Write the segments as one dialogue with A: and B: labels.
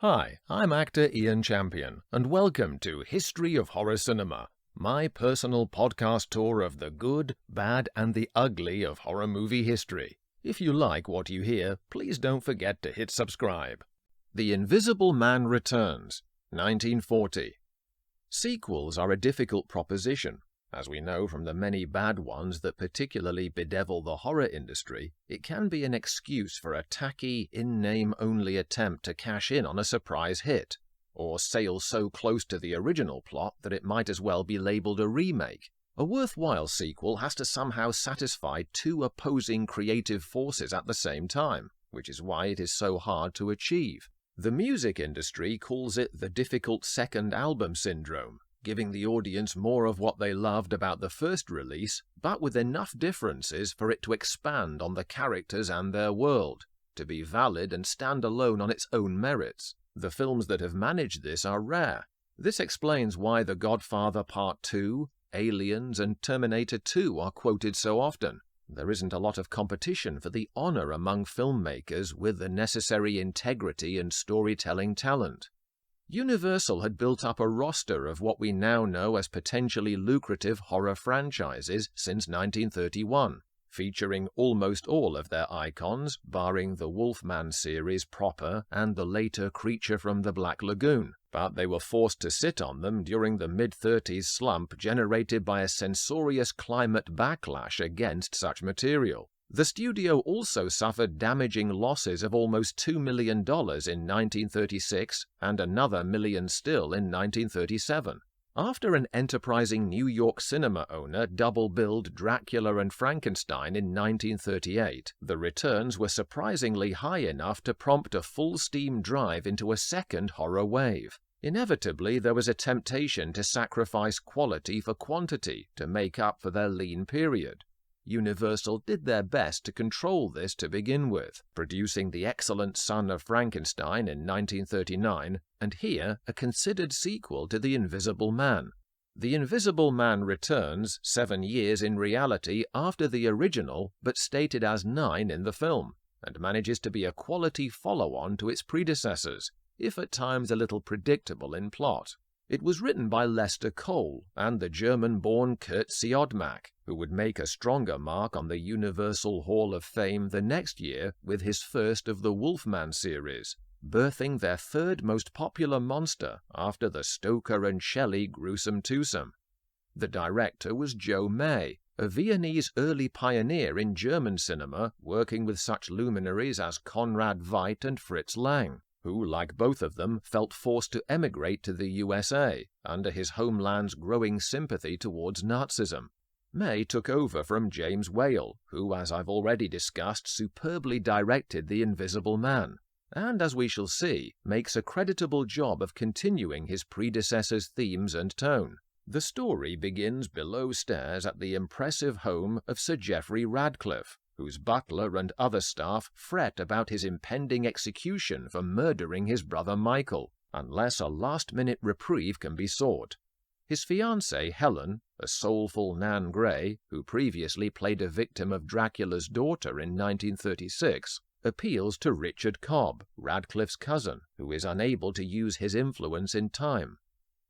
A: Hi, I'm actor Ian Champion, and welcome to History of Horror Cinema, my personal podcast tour of the good, bad, and the ugly of horror movie history. If you like what you hear, please don't forget to hit subscribe. The Invisible Man Returns, 1940. Sequels are a difficult proposition. As we know from the many bad ones that particularly bedevil the horror industry, it can be an excuse for a tacky, in-name-only attempt to cash in on a surprise hit, or sail so close to the original plot that it might as well be labeled a remake. A worthwhile sequel has to somehow satisfy two opposing creative forces at the same time, which is why it is so hard to achieve. The music industry calls it the difficult second album syndrome, giving the audience more of what they loved about the first release, but with enough differences for it to expand on the characters and their world, to be valid and stand alone on its own merits. The films that have managed this are rare. This explains why The Godfather Part 2, Aliens, and Terminator 2 are quoted so often. There isn't a lot of competition for the honor among filmmakers with the necessary integrity and storytelling talent. Universal had built up a roster of what we now know as potentially lucrative horror franchises since 1931, featuring almost all of their icons, barring the Wolfman series proper and the later Creature from the Black Lagoon, but they were forced to sit on them during the mid-30s slump generated by a censorious climate backlash against such material. The studio also suffered damaging losses of almost $2 million in 1936 and another million still in 1937. After an enterprising New York cinema owner double-billed Dracula and Frankenstein in 1938, the returns were surprisingly high enough to prompt a full-steam drive into a second horror wave. Inevitably, there was a temptation to sacrifice quality for quantity to make up for their lean period. Universal did their best to control this to begin with, producing The Excellent Son of Frankenstein in 1939, and here a considered sequel to The Invisible Man. The Invisible Man returns 7 years in reality after the original, but stated as 9 in the film, and manages to be a quality follow-on to its predecessors, if at times a little predictable in plot. It was written by Lester Cole and the German-born Kurt Siodmak, who would make a stronger mark on the Universal Hall of Fame the next year with his first of the Wolfman series, birthing their third most popular monster after the Stoker and Shelley gruesome twosome. The director was Joe May, a Viennese early pioneer in German cinema, working with such luminaries as Conrad Veidt and Fritz Lang, who, like both of them, felt forced to emigrate to the USA under his homeland's growing sympathy towards Nazism. May took over from James Whale, who, as I've already discussed, superbly directed The Invisible Man, and, as we shall see, makes a creditable job of continuing his predecessor's themes and tone. The story begins below stairs at the impressive home of Sir Geoffrey Radcliffe, whose butler and other staff fret about his impending execution for murdering his brother Michael, unless a last-minute reprieve can be sought. His fiancée, Helen, a soulful Nan Gray, who previously played a victim of Dracula's daughter in 1936, appeals to Richard Cobb, Radcliffe's cousin, who is unable to use his influence in time.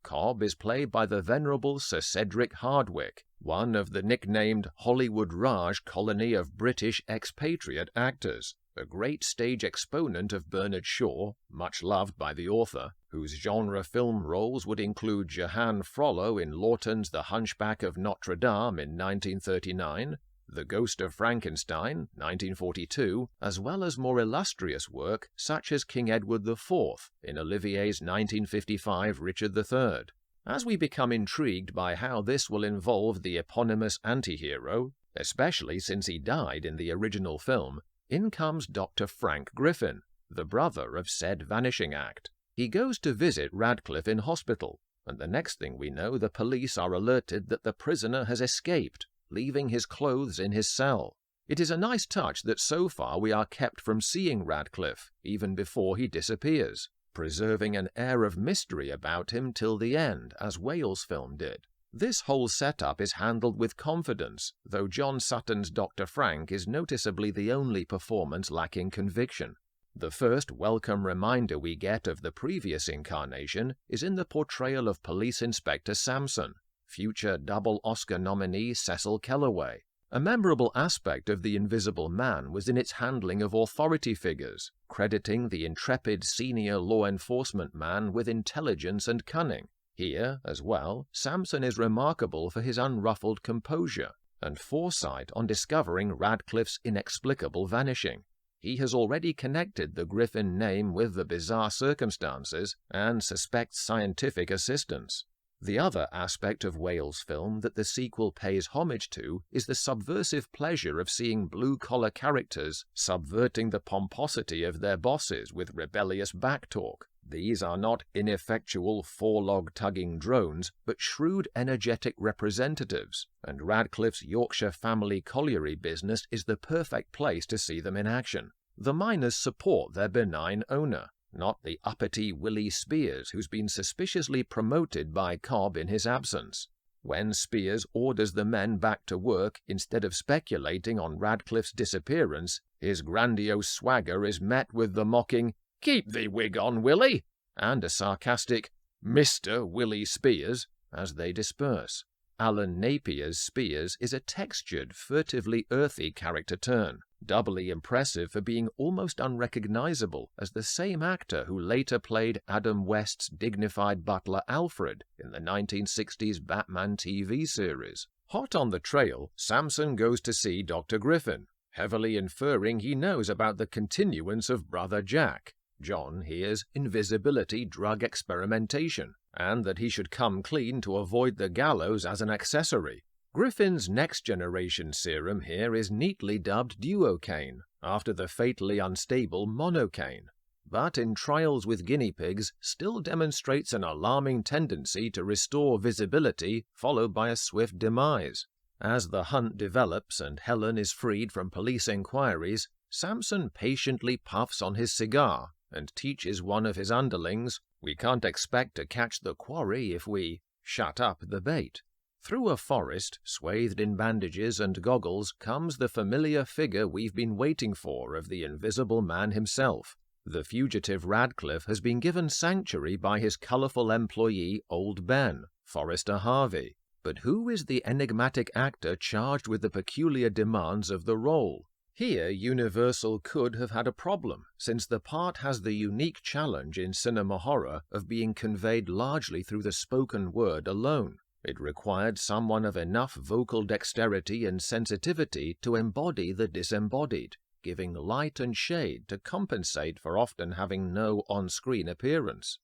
A: Cobb is played by the venerable Sir Cedric Hardwicke, one of the nicknamed Hollywood Raj colony of British expatriate actors, a great stage exponent of Bernard Shaw, much loved by the author, whose genre film roles would include Jehan Frollo in Lawton's The Hunchback of Notre Dame in 1939, The Ghost of Frankenstein, 1942, as well as more illustrious work such as King Edward IV in Olivier's 1955 Richard III. As we become intrigued by how this will involve the eponymous anti-hero, especially since he died in the original film, in comes Dr. Frank Griffin, the brother of said vanishing act. He goes to visit Radcliffe in hospital, and the next thing we know, the police are alerted that the prisoner has escaped, leaving his clothes in his cell. It is a nice touch that so far we are kept from seeing Radcliffe, even before he disappears, preserving an air of mystery about him till the end, as Wales' film did. This whole setup is handled with confidence, though John Sutton's Dr. Frank is noticeably the only performance lacking conviction. The first welcome reminder we get of the previous incarnation is in the portrayal of Police Inspector Sampson, future double Oscar nominee Cecil Kellaway. A memorable aspect of The Invisible Man was in its handling of authority figures, crediting the intrepid senior law enforcement man with intelligence and cunning. Here, as well, Sampson is remarkable for his unruffled composure and foresight on discovering Radcliffe's inexplicable vanishing. He has already connected the Griffin name with the bizarre circumstances and suspects scientific assistance. The other aspect of Wales film that the sequel pays homage to is the subversive pleasure of seeing blue-collar characters subverting the pomposity of their bosses with rebellious backtalk. These are not ineffectual four-log-tugging drones, but shrewd, energetic representatives, and Radcliffe's Yorkshire family colliery business is the perfect place to see them in action. The miners support their benign owner, not the uppity Willie Spears, who's been suspiciously promoted by Cobb in his absence. When Spears orders the men back to work instead of speculating on Radcliffe's disappearance, his grandiose swagger is met with the mocking, "Keep thee wig on, Willie," and a sarcastic, "Mr. Willie Spears," as they disperse. Alan Napier's Spears is a textured, furtively earthy character turn, doubly impressive for being almost unrecognizable as the same actor who later played Adam West's dignified butler Alfred in the 1960s Batman TV series. Hot on the trail, Sampson goes to see Dr. Griffin, heavily inferring he knows about the continuance of Brother Jack. John hears invisibility drug experimentation, and that he should come clean to avoid the gallows as an accessory. Griffin's next-generation serum here is neatly dubbed duocaine, after the fatally unstable monocaine, but in trials with guinea pigs still demonstrates an alarming tendency to restore visibility followed by a swift demise. As the hunt develops and Helen is freed from police inquiries, Sampson patiently puffs on his cigar and teaches one of his underlings, "We can't expect to catch the quarry if we shut up the bait." Through a forest, swathed in bandages and goggles, comes the familiar figure we've been waiting for of the Invisible Man himself. The fugitive Radcliffe has been given sanctuary by his colourful employee Old Ben, Forrester Harvey. But who is the enigmatic actor charged with the peculiar demands of the role? Here Universal could have had a problem, since the part has the unique challenge in cinema horror of being conveyed largely through the spoken word alone. It required someone of enough vocal dexterity and sensitivity to embody the disembodied, giving light and shade to compensate for often having no on-screen appearance.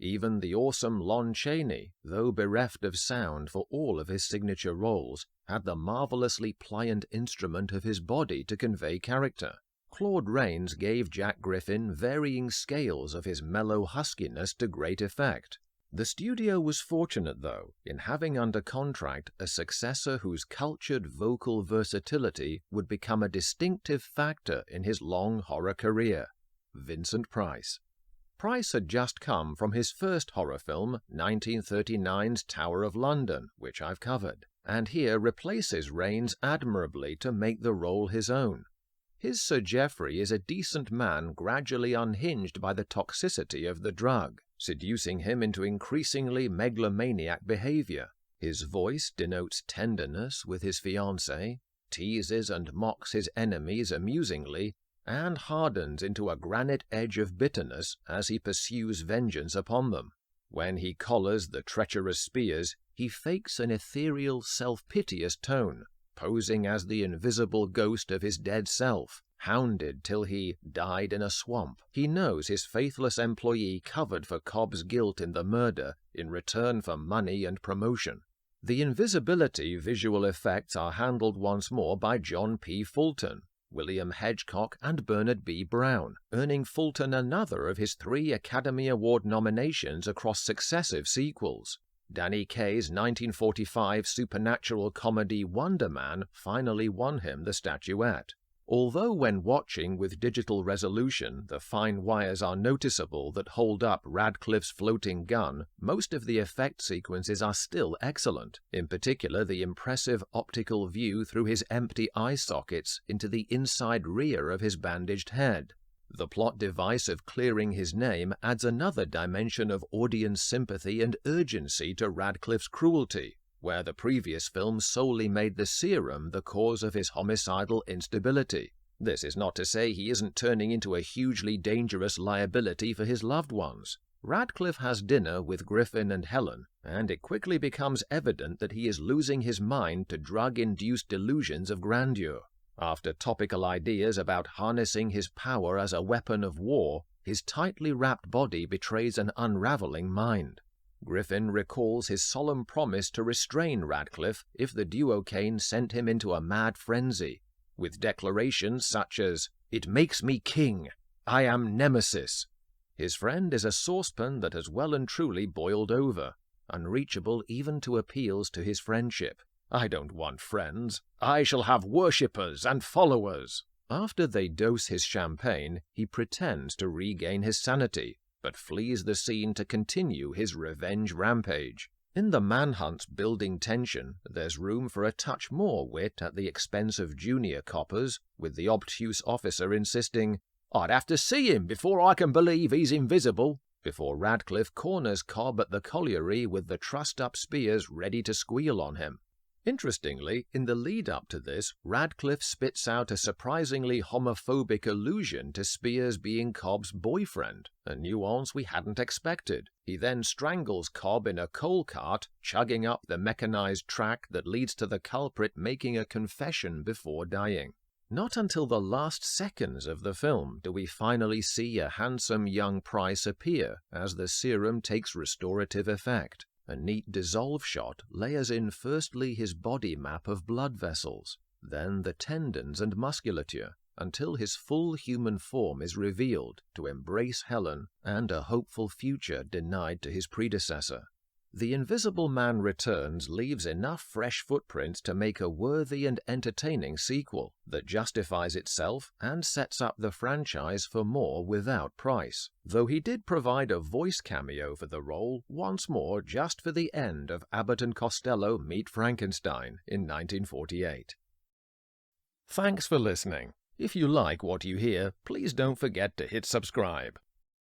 A: Even the awesome Lon Chaney, though bereft of sound for all of his signature roles, had the marvelously pliant instrument of his body to convey character. Claude Rains gave Jack Griffin varying scales of his mellow huskiness to great effect. The studio was fortunate, though, in having under contract a successor whose cultured vocal versatility would become a distinctive factor in his long horror career, Vincent Price. Price had just come from his first horror film, 1939's Tower of London, which I've covered, and here replaces Rains admirably to make the role his own. His Sir Geoffrey is a decent man gradually unhinged by the toxicity of the drug, seducing him into increasingly megalomaniac behavior. His voice denotes tenderness with his fiancée, teases and mocks his enemies amusingly, and hardens into a granite edge of bitterness as he pursues vengeance upon them. When he collars the treacherous Spears, he fakes an ethereal, self-piteous tone, posing as the invisible ghost of his dead self, hounded till he died in a swamp. He knows his faithless employee covered for Cobb's guilt in the murder in return for money and promotion. The invisibility visual effects are handled once more by John P. Fulton, William Hedgecock and Bernard B. Brown, earning Fulton another of his 3 Academy Award nominations across successive sequels. Danny Kaye's 1945 supernatural comedy Wonder Man finally won him the statuette. Although when watching with digital resolution the fine wires are noticeable that hold up Radcliffe's floating gun, most of the effect sequences are still excellent, in particular the impressive optical view through his empty eye sockets into the inside rear of his bandaged head. The plot device of clearing his name adds another dimension of audience sympathy and urgency to Radcliffe's cruelty, where the previous film solely made the serum the cause of his homicidal instability. This is not to say he isn't turning into a hugely dangerous liability for his loved ones. Radcliffe has dinner with Griffin and Helen, and it quickly becomes evident that he is losing his mind to drug-induced delusions of grandeur. After topical ideas about harnessing his power as a weapon of war, his tightly wrapped body betrays an unraveling mind. Griffin recalls his solemn promise to restrain Radcliffe if the duocane sent him into a mad frenzy, with declarations such as, "It makes me king. I am Nemesis." His friend is a saucepan that has well and truly boiled over, unreachable even to appeals to his friendship. "I don't want friends. I shall have worshippers and followers." After they dose his champagne, he pretends to regain his sanity, but flees the scene to continue his revenge rampage. In the manhunt's building tension, there's room for a touch more wit at the expense of junior coppers, with the obtuse officer insisting, "I'd have to see him before I can believe he's invisible," before Radcliffe corners Cobb at the colliery with the trussed-up spears ready to squeal on him. Interestingly, in the lead-up to this, Radcliffe spits out a surprisingly homophobic allusion to Spears being Cobb's boyfriend, a nuance we hadn't expected. He then strangles Cobb in a coal cart, chugging up the mechanized track that leads to the culprit making a confession before dying. Not until the last seconds of the film do we finally see a handsome young Price appear as the serum takes restorative effect. A neat dissolve shot layers in firstly his body map of blood vessels, then the tendons and musculature, until his full human form is revealed to embrace Helen and a hopeful future denied to his predecessor. The Invisible Man Returns leaves enough fresh footprints to make a worthy and entertaining sequel that justifies itself and sets up the franchise for more without Price, though he did provide a voice cameo for the role once more just for the end of Abbott and Costello Meet Frankenstein in 1948. Thanks for listening. If you like what you hear, please don't forget to hit subscribe.